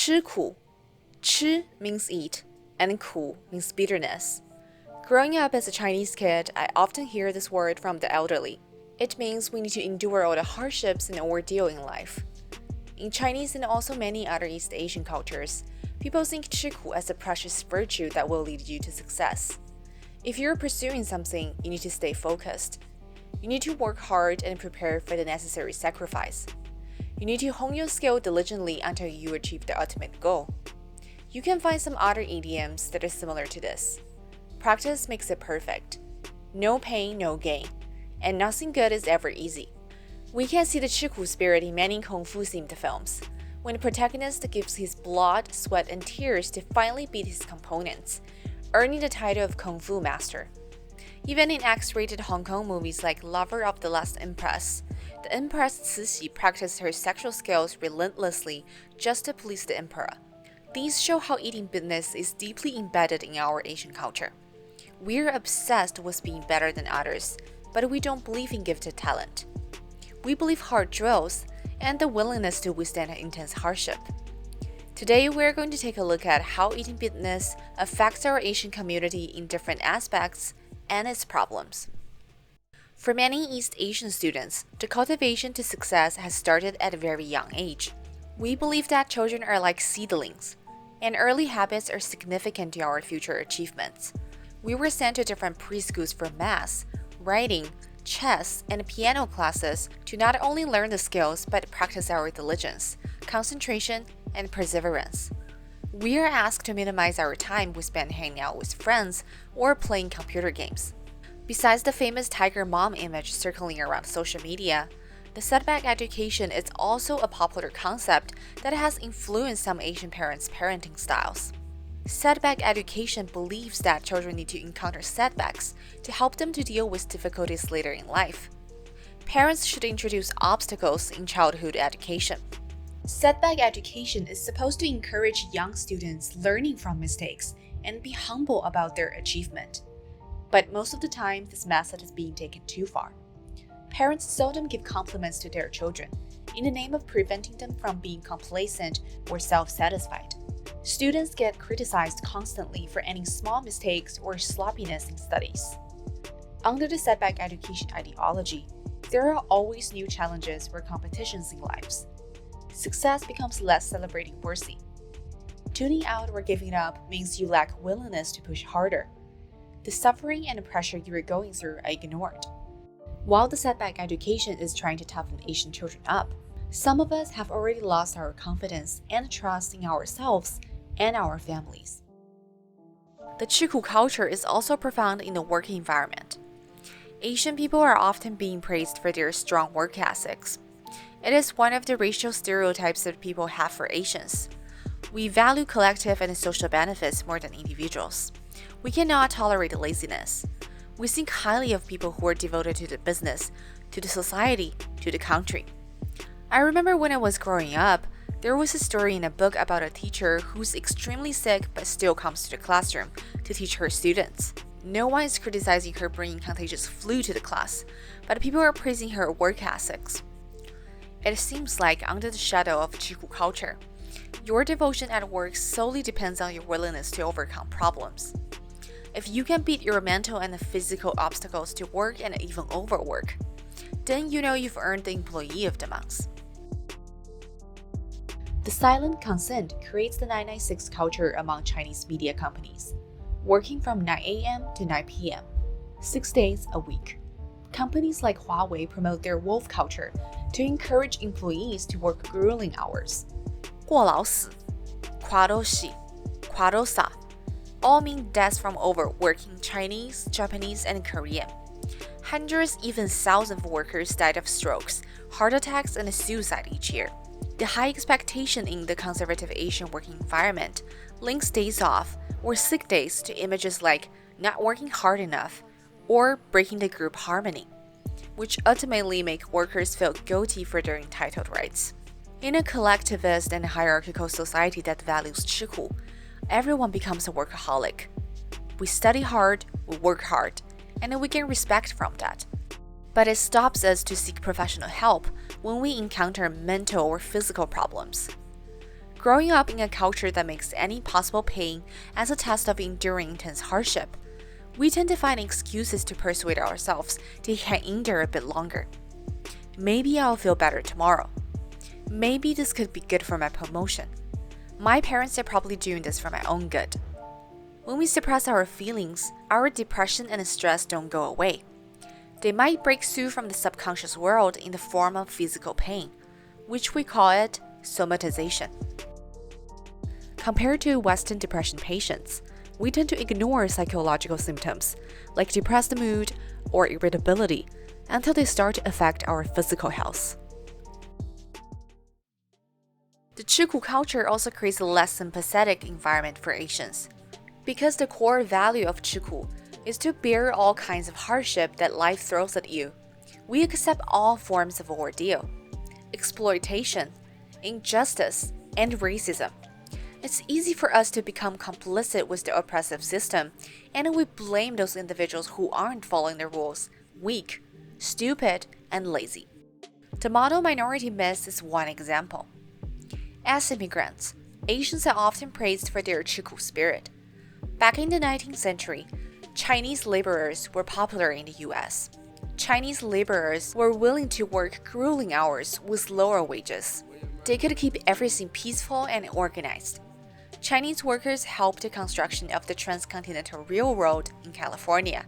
吃苦. 吃 means eat, and 苦 means bitterness. Growing up as a Chinese kid, I often hear this word from the elderly. It means we need to endure all the hardships and ordeal in life. In Chinese and also many other East Asian cultures, people think 吃苦 as a precious virtue that will lead you to success. If you're pursuing something, you need to stay focused. You need to work hard and prepare for the necessary sacrifice. You need to hone your skill diligently until you achieve the ultimate goal. You can find some other idioms that are similar to this. Practice makes it perfect. No pain, no gain. And nothing good is ever easy. We can see the 吃苦 spirit in many Kung Fu-themed films, when the protagonist gives his blood, sweat, and tears to finally beat his opponents, earning the title of Kung Fu Master. Even in X-rated Hong Kong movies like Lover of the Last Empress, the Empress Cixi practiced her sexual skills relentlessly just to please the emperor. These show how eating business is deeply embedded in our Asian culture. We're obsessed with being better than others, but we don't believe in gifted talent. We believe hard drills and the willingness to withstand intense hardship. Today, we're going to take a look at how eating business affects our Asian community in different aspects and its problems. For many East Asian students, the cultivation to success has started at a very young age. We believe that children are like seedlings, and early habits are significant to our future achievements. We were sent to different preschools for math, writing, chess, and piano classes to not only learn the skills but practice our diligence, concentration, and perseverance. We are asked to minimize our time we spend hanging out with friends or playing computer games. Besides the famous tiger mom image circling around social media, the setback education is also a popular concept that has influenced some Asian parents' parenting styles. Setback education believes that children need to encounter setbacks to help them to deal with difficulties later in life. Parents should introduce obstacles in childhood education. Setback education is supposed to encourage young students learning from mistakes and be humble about their achievement. But most of the time, this method is being taken too far. Parents seldom give compliments to their children in the name of preventing them from being complacent or self-satisfied. Students get criticized constantly for any small mistakes or sloppiness in studies. Under the setback education ideology, there are always new challenges or competitions in lives. Success becomes less celebrating worthy. Tuning out or giving up means you lack willingness to push harder. The suffering and the pressure you are going through are ignored. While the setback education is trying to toughen Asian children up, some of us have already lost our confidence and trust in ourselves and our families. The Chiku culture is also profound in the work environment. Asian people are often being praised for their strong work ethics. It is one of the racial stereotypes that people have for Asians. We value collective and social benefits more than individuals. We cannot tolerate laziness. We think highly of people who are devoted to the business, to the society, to the country. I remember when I was growing up, there was a story in a book about a teacher who's extremely sick but still comes to the classroom to teach her students. No one is criticizing her bringing contagious flu to the class, but people are praising her work ethics. It seems like under the shadow of Chiku culture, your devotion at work solely depends on your willingness to overcome problems. If you can beat your mental and physical obstacles to work and even overwork, then you know you've earned the Employee of the Month. The silent consent creates the 996 culture among Chinese media companies, working from 9 a.m. to 9 p.m., 6 days a week. Companies like Huawei promote their wolf culture to encourage employees to work grueling hours. 过劳死, 垮都死, 垮都傻 all mean deaths from overworking Chinese, Japanese, and Korean. Hundreds, even thousands of workers died of strokes, heart attacks, and suicide each year. The high expectation in the conservative Asian working environment links days off or sick days to images like not working hard enough or breaking the group harmony, which ultimately make workers feel guilty for their entitled rights. In a collectivist and hierarchical society that values Chiku, everyone becomes a workaholic. We study hard, we work hard, and we gain respect from that. But it stops us to seek professional help when we encounter mental or physical problems. Growing up in a culture that makes any possible pain as a test of enduring intense hardship, we tend to find excuses to persuade ourselves to hang in there a bit longer. Maybe I'll feel better tomorrow. Maybe this could be good for my promotion. My parents are probably doing this for my own good. When we suppress our feelings, our depression and stress don't go away. They might break through from the subconscious world in the form of physical pain, which we call it somatization. Compared to Western depression patients, we tend to ignore psychological symptoms like depressed mood or irritability until they start to affect our physical health. The Chiku culture also creates a less sympathetic environment for Asians, because the core value of Chiku is to bear all kinds of hardship that life throws at you. We accept all forms of ordeal, exploitation, injustice, and racism. It's easy for us to become complicit with the oppressive system, and we blame those individuals who aren't following the rules weak, stupid, and lazy. The model minority myth is one example. As immigrants, Asians are often praised for their Chiku spirit. Back in the 19th century, Chinese laborers were popular in the US. Chinese laborers were willing to work grueling hours with lower wages. They could keep everything peaceful and organized. Chinese workers helped the construction of the transcontinental railroad in California.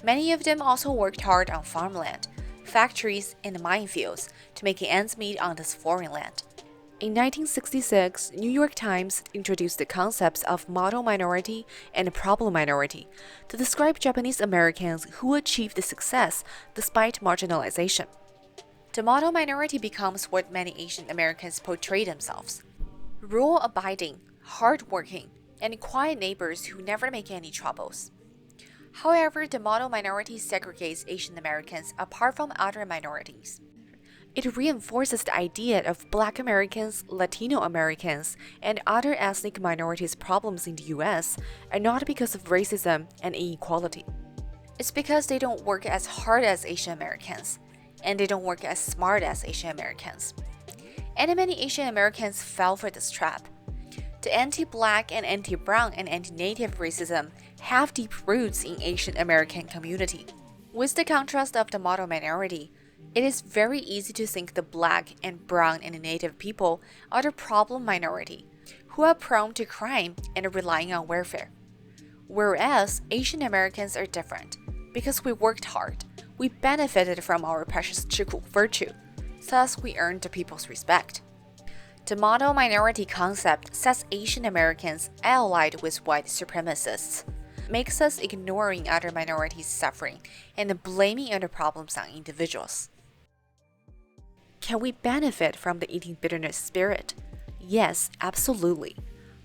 Many of them also worked hard on farmland, factories, and minefields to make ends meet on this foreign land. In 1966, New York Times introduced the concepts of model minority and problem minority to describe Japanese Americans who achieved success despite marginalization. The model minority becomes what many Asian Americans portray themselves: rule-abiding, hardworking, and quiet neighbors who never make any troubles. However, the model minority segregates Asian Americans apart from other minorities. It reinforces the idea of Black Americans, Latino Americans, and other ethnic minorities' problems in the US are not because of racism and inequality. It's because they don't work as hard as Asian Americans, and they don't work as smart as Asian Americans. And many Asian Americans fell for this trap. The anti-Black and anti-brown and anti-native racism have deep roots in Asian American community. With the contrast of the model minority, it is very easy to think the Black and brown and native people are the problem minority, who are prone to crime and relying on welfare. Whereas Asian Americans are different, because we worked hard, we benefited from our precious Chiku virtue, thus we earned the people's respect. The model minority concept sets Asian Americans allied with white supremacists, makes us ignoring other minorities' suffering and blaming other problems on individuals. Can we benefit from the eating bitterness spirit? Yes, absolutely.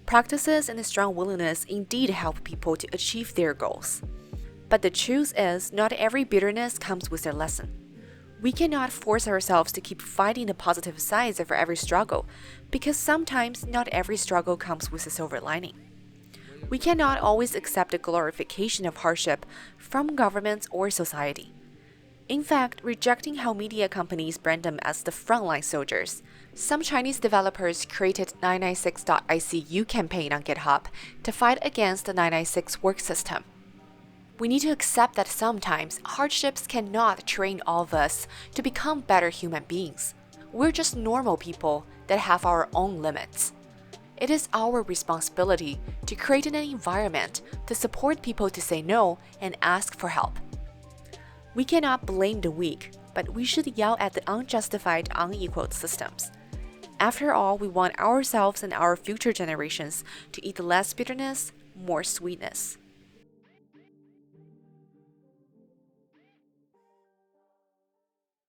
Practices and a strong willingness indeed help people to achieve their goals. But the truth is, not every bitterness comes with a lesson. We cannot force ourselves to keep fighting the positive sides of every struggle, because sometimes not every struggle comes with a silver lining. We cannot always accept the glorification of hardship from governments or society. In fact, rejecting how media companies brand them as the frontline soldiers, some Chinese developers created 996.icu campaign on GitHub to fight against the 996 work system. We need to accept that sometimes hardships cannot train all of us to become better human beings. We're just normal people that have our own limits. It is our responsibility to create an environment to support people to say no and ask for help. We cannot blame the weak, but we should yell at the unjustified, unequal systems. After all, we want ourselves and our future generations to eat less bitterness, more sweetness.